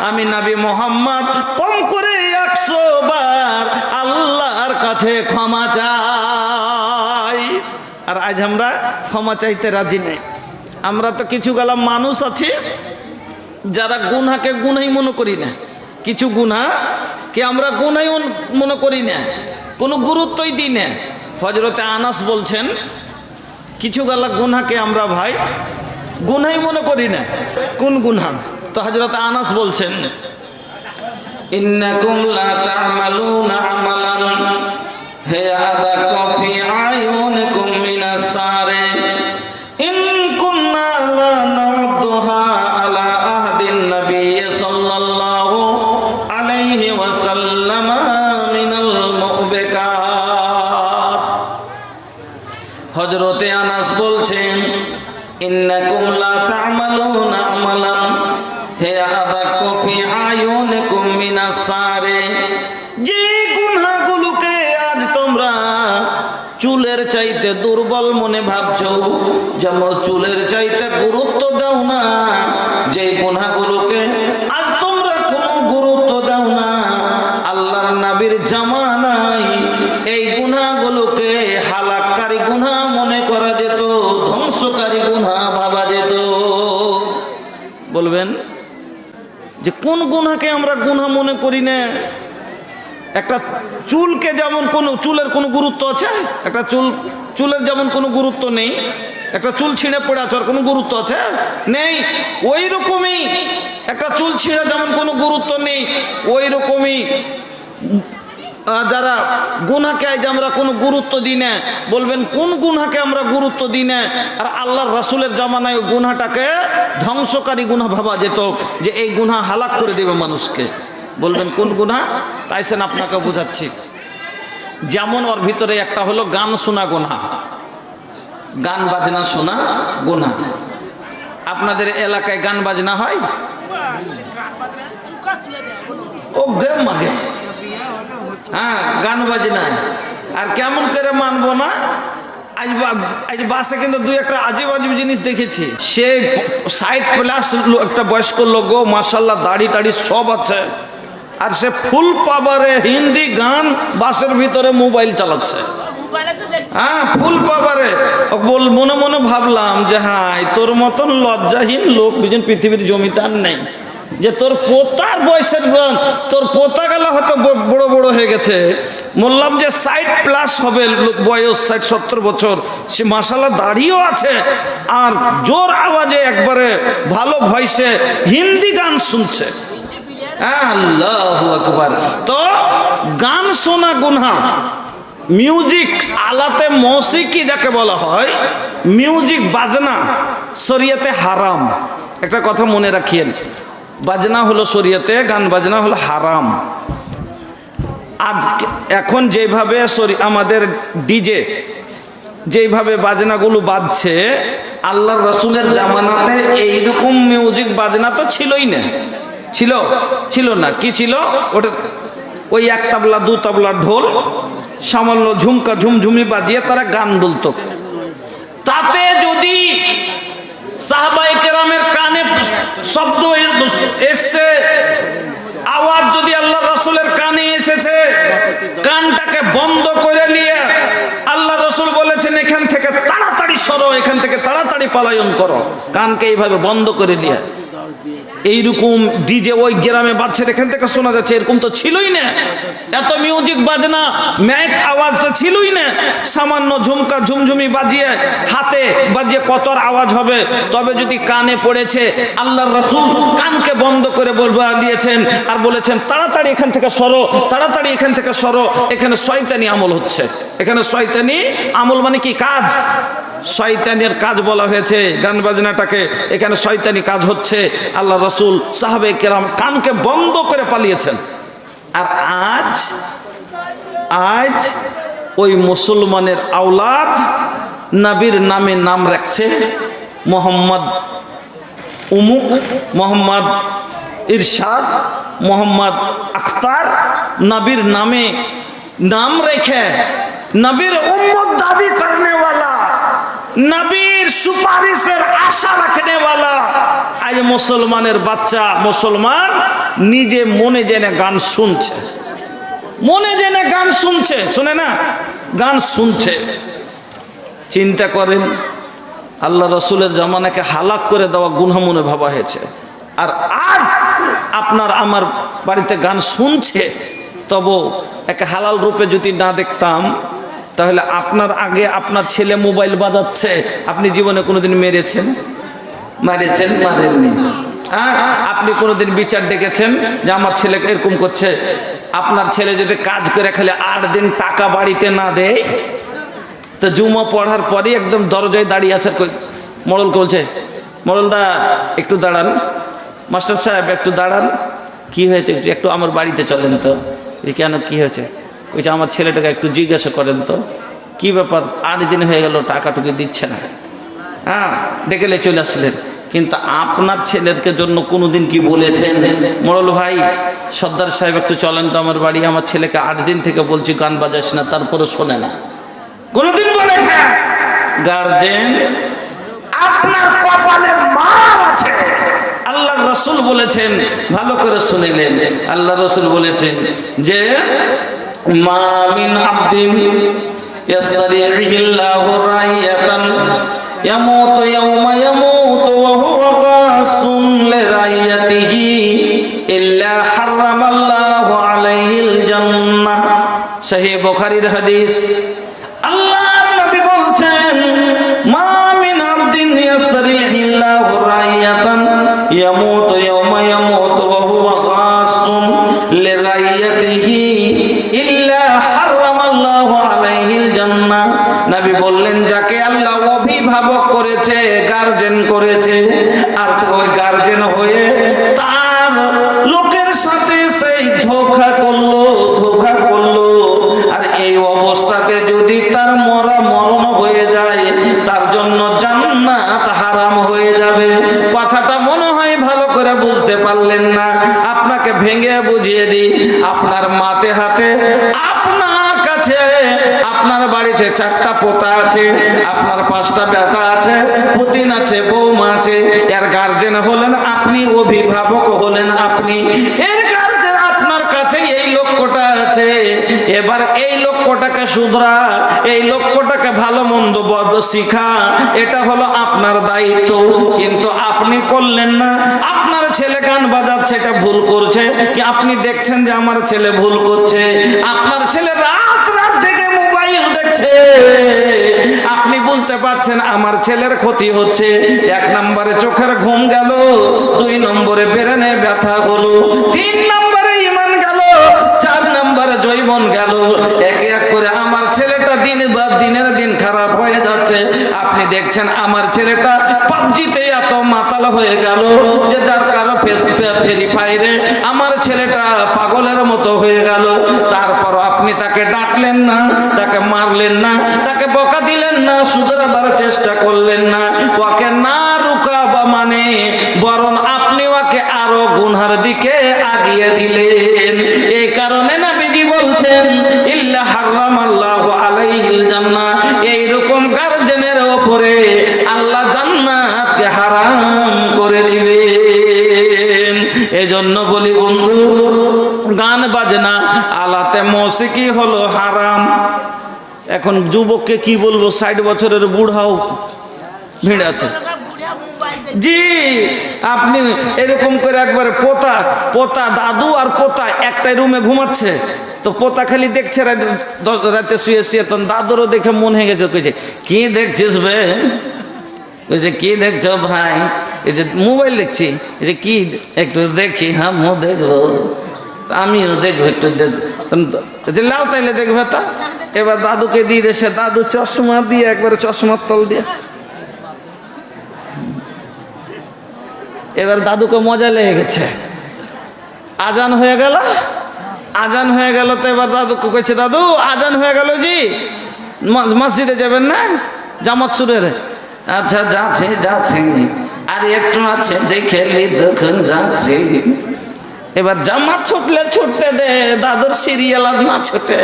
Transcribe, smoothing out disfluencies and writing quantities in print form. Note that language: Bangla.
আমি নবী মোহাম্মদ কম করে 100 বার আল্লাহর কাছে ক্ষমা চাই। আর আজ আমরা ক্ষমা চাইতে রাজি নেই। আমরা তো কিছু গেলাম মানুষ আছে যারা গুনাহকে গুনাহই মনে করি না, কিছু গুনাহকে আমরা গুনাহই মনে করি না, কোনো গুরুত্বই দিই না। হযরতে আনাস বলছেন কিছু গেলা গুনাহকে আমরা ভাই গুনাহই মনে করি না। কোন গুনাহ? তো হযরতে আনাস বলছেন ইন্নাকুম লা তা'মালুনা আমালান হিয়াদা কফি আয়ুনিকুম মিনাস সারে ইন কুন্না লা না'উদুহা আলা আহদিন নবী সাল্লাল্লাহু আলাইহি ওয়াসাল্লাম মিনাল মুবিকাত। হযরতে আনাস বলছেন ইন্নাকুম লা তা'মালুনা আমালান হিয়াদা কফি আয়ুনিকুম মিনাস সারে, যে গুনাহগুলোকে আজ তোমরা চুলের চাইতে দুর্বল মনে ভাবছো, যেমন চুলের চাইতে গুরুত্ব দাও না, যে গুনাহগুলোকে আজ তোমরা কোনো গুরুত্ব দাও না, আল্লাহর নবীর জামানায় এই গুনাহগুলোকে হালাককারী গুনাহ মনে করা যেত, ধ্বংসকারী গুনাহ ভাবা যেত। বলবেন যে কোন গুনাহকে আমরা গুনাহ মনে করি না? একটা চুলকে যেমন কোনো চুলের কোনো গুরুত্ব আছে? একটা চুলের যেমন কোনো গুরুত্ব নেই, একটা চুল ছিঁড়ে পড়ে আছে আর কোনো গুরুত্ব আছে? নেই। ওই রকমই একটা চুল ছিঁড়ে যেমন কোনো গুরুত্ব নেই, ওই রকমই যারা গুনাহকে আজ আমরা কোনো গুরুত্ব দিই না। বলবেন কোন গুনাহকে আমরা গুরুত্ব দিই না? আর আল্লাহর রাসূলের জামানায় গুনাহটাকে ধ্বংসকারী গুনাহ ভাবা যেত, যে এই গুনাহ হালাক করে দেবে মানুষকে। বলবেন কোন গুনাহ? তাইছেন আপনাকে বোঝাচ্ছি। যেমন ওর ভিতরে একটা হলো গান শোনা গুনাহ, গান বাজনা শোনা গুনাহ। আপনাদের এলাকায় গান বাজনা হয়? ও গে মাগে, হ্যাঁ গান বাজনা। আর কেমন করে মানবো না? আজ বাসে কিন্তু দুই একটা আজীব আজীব জিনিস দেখেছি। সে 60+ একটা বয়স্ক লোক, মাশাআল্লাহ দাড়ি টাড়ি সব আছে, আর সে ফুল পাওয়ারে হিন্দি গান বাসের ভিতরে মোবাইল চালাচ্ছে। হ্যাঁ ফুল পাওয়ারে। মনে মনে ভাবলাম যে হ্যাঁ তোর মতন লজ্জাহীন লোক পৃথিবীর জমিতে আর নেই, যে তোর পোতার বয়সের, তোর পোতা গেলা হয়তো বড় বড় হয়ে গেছে, বললাম যে 60+ হবে বয়স, 60-70 বছর, সে মাশাআল্লাহ দাড়িও আছে আর জোর আওয়াজে একবারে ভালো ভয়েসে হিন্দি গান শুনছে। আল্লাহু আকবার। তো গান শোনা গুনাহ, মিউজিক, আলাতে মৌসিকি যাকে বলা হয়, মিউজিক বাজনা শরীয়তে হারাম। একটা কথা মনে রাখিয়েন, বাজনা হলো শরীয়তে, গান বাজনা হলো হারাম। আজ এখন যেভাবে আমাদের ডিজে যেভাবে বাজনাগুলো বাজছে, আল্লাহর রাসূলের জামানাতে এইরকম মিউজিক বাজনা তো ছিলই না। ছিল না। কি ছিল? ওটা ওই এক তাবলা দু তাবলা ঢোল, সামান্য ঝুমকা ঝুমঝুমি বাজিয়ে তারা গান বলতো। তাতে যদি সাহাবায়ে কেরামের কানে শব্দ এসছে, আওয়াজ যদি আল্লাহর রাসূলের কানে এসেছে, কানটাকে বন্ধ করে নিয়ে আল্লাহ রাসূল বলেছেন এখান থেকে তাড়াতাড়ি সরো, এখান থেকে তাড়াতাড়ি পলায়ন করো, কানকে এইভাবে বন্ধ করে নিয়ে। এইরকম ডিজে ওই গ্রামে বাজছে, এখান থেকে শোনা যাচ্ছে, এরকম তো ছিলই না। এত মিউজিক বাজনা, মাইক আওয়াজ তো ছিলই না। সামান্য ঝুমকা ঝুমঝুমি বাজিয়ে, হাতে বাজিয়ে কত আওয়াজ হবে? তবে যদি কানে পড়েছে, আল্লাহর রাসূল কানকে বন্ধ করে দিয়েছেন আর বলেছেন তাড়াতাড়ি এখান থেকে সরো, তাড়াতাড়ি এখান থেকে সরো। এখানে শয়তানি আমল হচ্ছে। এখানে শয়তানি আমল মানে কি? কাজ, শয়তানের কাজ বলা হয়েছে গান বাজনাটাকে। এখানে শয়তানি কাজ হচ্ছে। আল্লাহ রাসূল সাহাবায়ে কেরাম কানকে বন্ধ করে পালিয়েছেন। আর আজ ওই মুসলমানের আওলাদ নবীর নামে নাম রাখছে, মোহাম্মদ উমুক, মোহাম্মদ ইরশাদ, মোহাম্মদ আখতার, নবীর নামে নাম রেখে নবীর উম্মত দাবি करने वाला নবীর সুপারিশের আশা রাখনেওয়ালা আজ মুসলমানের বাচ্চা মুসলমান নিজে মনে জেনে গান শুনছে, মনে জেনে গান শুনছে, শুনে না গান শুনছে। চিন্তা করেন, আল্লাহ রসুলের জামানাকে হালাক করে দেওয়া গুনাহ মনে ভাবা হয়েছে, আর আজ আপনার আমার বাড়িতে গান শুনছে। তবু একে হালাল রূপে যদি না দেখতাম, তাহলে আপনার আগে আপনার ছেলে মোবাইল বাজাচ্ছে, আপনি জীবনে কোনোদিন মেরেছেন? মারেছেন? মারেননি। হ্যাঁ, আপনি কোনোদিন বিচার ডেকেছেন যে আমার ছেলে এরকম করছে? আপনার ছেলে যদি কাজ করে খালি 8 দিন টাকা বাড়িতে না দেয়, তো জুমা পড়ার পরে একদম দরজায় দাঁড়িয়ে আছে, মোড়ল বলছে, মোড়লদা একটু দাঁড়ান, মাস্টার সাহেব একটু দাঁড়ান, কি হয়েছে একটু আমার বাড়িতে চলেন তো। কেন, কি হয়েছে? বলছে আমার ছেলেটাকে একটু জিজ্ঞাসা করেন তো, কি ব্যাপার, 8 দিন হয়ে গেল টাকাটুকু দিচ্ছে না। হ্যাঁ, ডেকেলে চলে আসলেন। কিন্তু আপনার ছেলেকে জন্য কোনোদিন কি বলেছেন, মোড়ল ভাই সর্দার সাহেব একটু চলেন তো আমার বাড়ি, আমার ছেলেকে 8 দিন থেকে বলছি গান বাজাস না, তারপরে শোনে না? কোনোদিন বলেছে? গার্জেন, আপনার কপালে মার আছে। আল্লাহ রসুল বলেছেন, ভালো করে শুনিলেন, আল্লাহ রসুল বলেছেন যে মা মিন আবদিন ইয়াসতারিহিল্লাহু রাইয়াতান ইয়ামুতু ইয়াওমা ইয়ামুতু ওয়া হুয়া কাসুন লিরাইয়াতিহি ইল্লা হারামাল্লাহু আলাইহিল জান্নাহ। সহিহ বুখারীর হাদিস। আল্লাহর নবী বলছেন, মা মিন আবদিন ইয়াসতারিহিল্লাহু রাইয়াতান ইয়ামুতু ইয়াওমা ইয়ামুতু ওয়া হুয়া কাসুন লিরাইয়াতিহি ইল্লা হারামাল্লাহু আলাইহিল জান্নাহ। নবী বললেন, যাকে আল্লাহ অভিভাবক করেছে, গার্জেন করেছে, আর ওই গার্জেন হয়ে তার লোকের সাথে সেই ধোঁকা করলো, আর এই অবস্থাতে যদি তার মরণ হয়ে যায়, তার জন্য জান্নাত হারাম হয়ে যাবে। কথাটা মনে হয় ভালো করে বুঝতে পারলেন না। আপনাকে ভেঙে বুঝিয়ে দিই, আপনার মাতে হাতে, আপনার কাছে, আপনার বাড়িতে 4টা পোতা আছে, আপনার 5টা বেটা আছে, পুতিন আছে, বৌমা আছে, এর গার্জেন হলেন আপনি, অভিভাবক হলেন আপনি, এর গার্জেন আপনার কাছে এই লক্ষ্যটা আছে। এবার এই লক্ষ্যটাকে শুধরা, এই লক্ষ্যটাকে ভালো মন্দ শিখা, এটা হলো আপনার দায়িত্ব। কিন্তু আপনি করলেন না। আপনার ছেলে গান বাজাচ্ছে, এটা ভুল করছে কি? আপনি দেখছেন যে আমার ছেলে ভুল করছে, আপনার ছেলে রাত জেগে মোবাইল দেখছে, আপনি বুঝতে পারছেন আমার ছেলের ক্ষতি হচ্ছে। 1 নম্বরে চোখের ঘুম গেল, 2 নম্বরে ব্রেনে ব্যথা হলো, 3 নম্বরে ঈমান গেল, 4 নম্বরে জৈবন গেল। এক এক করে আমার ছেলেটা দিনের দিন খারাপ হয়ে যাচ্ছে। আপনি দেখছেন আমার ছেলেটা পাবজিতে এত মাতাল হয়ে গেল যে যার কারো ফেরি ফাইরে আমার ছেলেটা পাগলের মতো হয়ে গেল। তারপর আপনি তাকে ডাকলেন না, তাকে মারলেন না, তাকে বকা দিলেন না, শুধরাবার চেষ্টা করলেন না, ওকে না রুকাবা মানে বরং আপনি ওকে আরো গুনহার দিকে আগিয়ে দিলেন। এই কারণে নবীজি বলছেন, ইল্লা হারামাল্লাহু আলাইহিল জান্নাহ। এইরকম গার্জেনের উপরে আল্লাহ জান্নাতকে হারাম করে দিবেন। এজন্য বলি বন্ধু, গান বাজনা, আলাতে মৌসিকি হলো হারাম। এখন যুবককে কি বলবো, 60 বছরের বুড়াও ভিড় আছে। জি, আপনি এরকম করে একবার পোতা দাদু আর পোতা একটাই রুমে ঘুমাচ্ছে, তো পোতা খালি দেখছে রাতে শুয়ে তখন দাদুরও দেখে মন হয়ে গেছে, কইছে কি দেখছিস বে? কইছে কি দেখছো ভাই? এই যে মোবাইল দেখছি। এই যে কি? একটু দেখি। হ্যাঁ, মো দেখবো, আমিও দেখবো, একটু লাও তাইলে দেখবে। তা এবার দাদুকে দিয়ে দেশে, দাদু চশমা দিয়ে একবারে চশমার তল দিয়ে, এবার দাদুকে মজা লেগে গেছে। আজান হয়ে গেল, তো এবার দাদুকে কইছে, দাদু আজান হয়ে গেল জি, মসজিদে যাবেন না? জামাত শুরু হলে, আচ্ছা যাচ্ছি, আর একটু আছে দেখে নি, তখন যাচ্ছি। এবার জামাত ছুটতে দে, দাদুর সিরিয়াল আর না ছুটে।